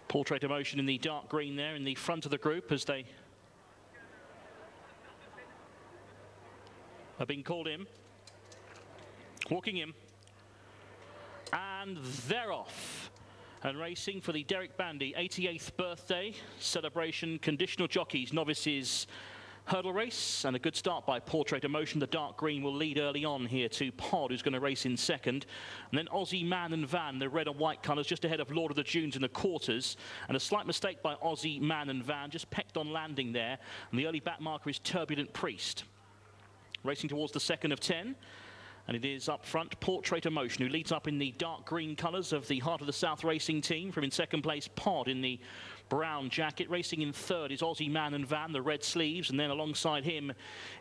PEmotion in the dark green there in the front of the group as they are being called in. Walking in. And they're off. And racing for the Derek Bandy 88th birthday celebration. Conditional jockeys, novices, hurdle race, and a good start by PEmotion. The dark green will lead early on here to Pod, who's going to race in second. And then Aussie Man and Van, the red and white colours, just ahead of Lord of the Dunes in the quarters. And a slight mistake by Aussie Man and Van, just pecked on landing there. And the early back marker is Turbulent Priest. Racing towards the second of 10. And it is up front, PEmotion, who leads up in the dark green colours of the Heart of the South racing team. From in second place, Pod in the brown jacket. Racing in third is Aussie Man and Van, the red sleeves. And then alongside him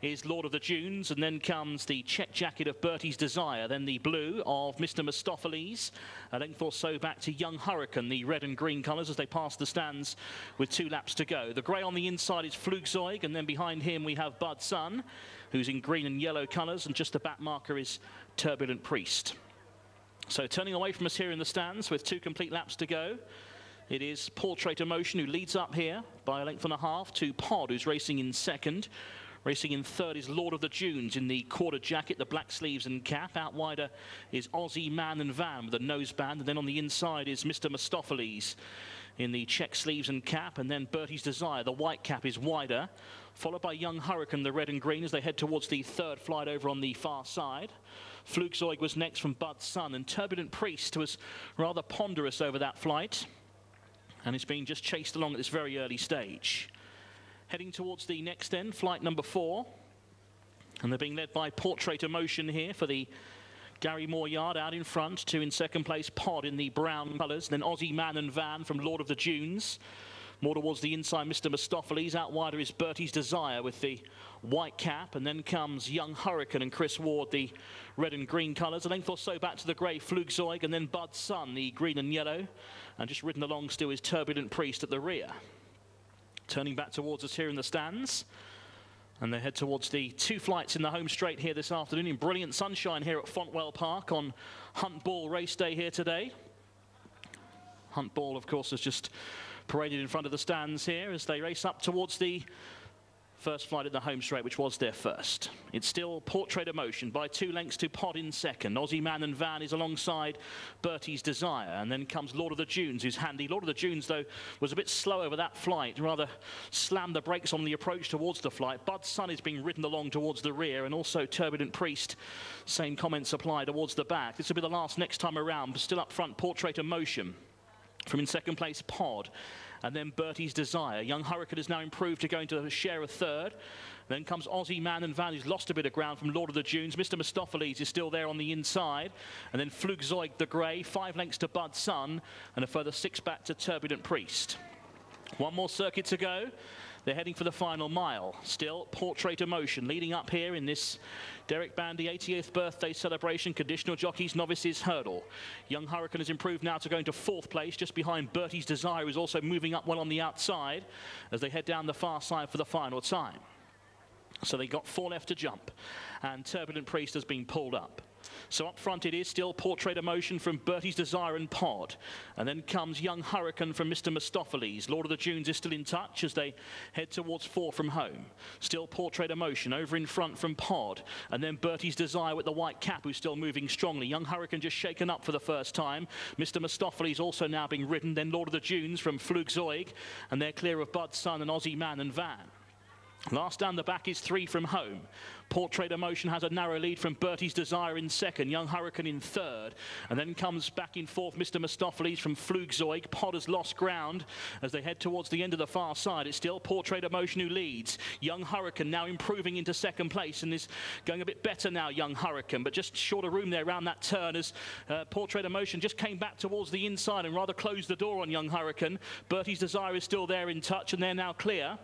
is Lord of the Dunes. And then comes the check jacket of Bertie's Desire. Then the blue of Mr. Mistopheles. A length or so back to Young Hurricane, the red and green colours as they pass the stands with 2 laps to go. The grey on the inside is Flugzeug. And then behind him we have Bud Sun, who's in green and yellow colours. And just the back marker is Turbulent Priest. So turning away from us here in the stands with 2 complete laps to go, it is PEmotion who leads up here by a length and a half to Pod, who's racing in second. Racing in third is Lord of the Dunes in the quarter jacket, the black sleeves and cap. Out wider is Aussie Man and Van with a noseband. And then on the inside is Mr. Mistopheles in the check sleeves and cap. And then Bertie's Desire, the white cap, is wider. Followed by Young Hurricane, the red and green, as they head towards the third flight over on the far side. Flugzeug was next from Bud Sun. And Turbulent Priest was rather ponderous over that flight. And it's being just chased along at this very early stage. Heading towards the next end, flight number 4. And they're being led by PEmotion here for the Gary Moore yard out in front. 2 in second place, Pod in the brown colours. Then Aussie Man and Van from Lord of the Dunes. More towards the inside, Mr. Mistopheles. Out wider is Bertie's Desire with the white cap. And then comes Young Hurricane and Chris Ward, the red and green colours. A length or so back to the grey Flugzeug. And then Bud Sun, the green and yellow. And just ridden along still is Turbulent Priest at the rear. Turning back towards us here in the stands. And they head towards the 2 flights in the home straight here this afternoon in brilliant sunshine here at Fontwell Park on Hunt Ball race day here today. Hunt Ball, of course, has just paraded in front of the stands here as they race up towards the first flight at the home straight, which was their first. It's still PEmotion by 2 lengths to Pod in second. Aussie Man and Van is alongside Bertie's Desire. And then comes Lord of the Dunes, who's handy. Lord of the Dunes, though, was a bit slow over that flight, rather slammed the brakes on the approach towards the flight. Bud Sun is being ridden along towards the rear, and also Turbulent Priest, same comments apply towards the back. This will be the last next time around, but still up front, PEmotion. From in second place, Pod. And then Bertie's Desire. Young Hurricane has now improved to go into a share of third. Then comes Aussie Man and Van, who's lost a bit of ground from Lord of the Dunes. Mr. Mistopheles is still there on the inside. And then Flugzeug the grey, 5 lengths to Bud Sun, and a further 6 back to Turbulent Priest. 1 more circuit to go. They're heading for the final mile. Still, PEmotion leading up here in this Derek Bandy 80th birthday celebration. Conditional jockeys, novices, hurdle. Young Hurricane has improved now to going to 4th place, just behind Bertie's Desire, who's also moving up well on the outside as they head down the far side for the final time. So they got 4 left to jump, and Turbulent Priest has been pulled up. So up front it is still PEmotion from Bertie's Desire and Pod. And then comes Young Hurricane from Mr. Mistopheles. Lord of the Dunes is still in touch as they head towards 4 from home. Still PEmotion over in front from Pod. And then Bertie's Desire with the white cap, who's still moving strongly. Young Hurricane just shaken up for the first time. Mr. Mistopheles also now being ridden. Then Lord of the Dunes from Flugzeug. And they're clear of Bud Sun and Aussie Man and Van. Last down the back is 3 from home. PEmotion has a narrow lead from Bertie's Desire in second, Young Hurricane in third, and then comes back in fourth Mr. Mistopheles from Flugzeug. Pod has lost ground as they head towards the end of the far side. It's still PEmotion who leads. Young Hurricane now improving into second place and is going a bit better now, Young Hurricane, but just short of room there around that turn as PEmotion just came back towards the inside and rather closed the door on Young Hurricane. Bertie's Desire is still there in touch and they're now clear.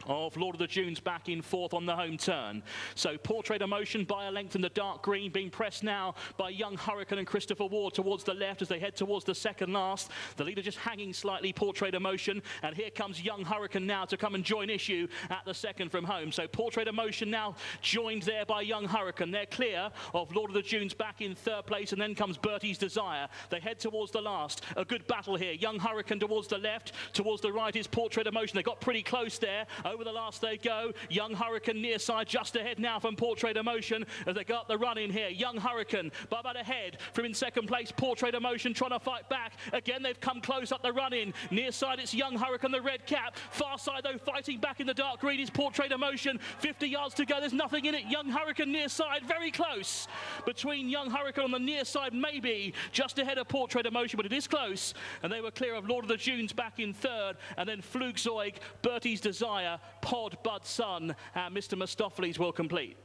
of Lord of the Dunes back in fourth on the home turn. So PEmotion by a length in the dark green, being pressed now by Young Hurricane and Christopher Ward towards the left as they head towards the second last. The leader just hanging slightly, PEmotion, and here comes Young Hurricane now to come and join issue at the second from home. So PEmotion now joined there by Young Hurricane. They're clear of Lord of the Dunes back in third place, and then comes Bertie's Desire. They head towards the last. A good battle here. Young Hurricane towards the left, towards the right is PEmotion. They got pretty close there. Over the last they go. Young Hurricane near side, just ahead now from PEmotion as they got the run in here. Young Hurricane, but about ahead from in second place, PEmotion trying to fight back. Again, they've come close up the run in. Near side, it's Young Hurricane, the red cap. Far side, though, fighting back in the dark green is PEmotion. 50 yards to go, there's nothing in it. Young Hurricane near side, very close. Between Young Hurricane on the near side, maybe just ahead of PEmotion, but it is close. And they were clear of Lord of the Dunes back in third. And then Flugzeug, Bertie's Desire, Pod, Bud, Sun, and Mr. Mistopheles will complete.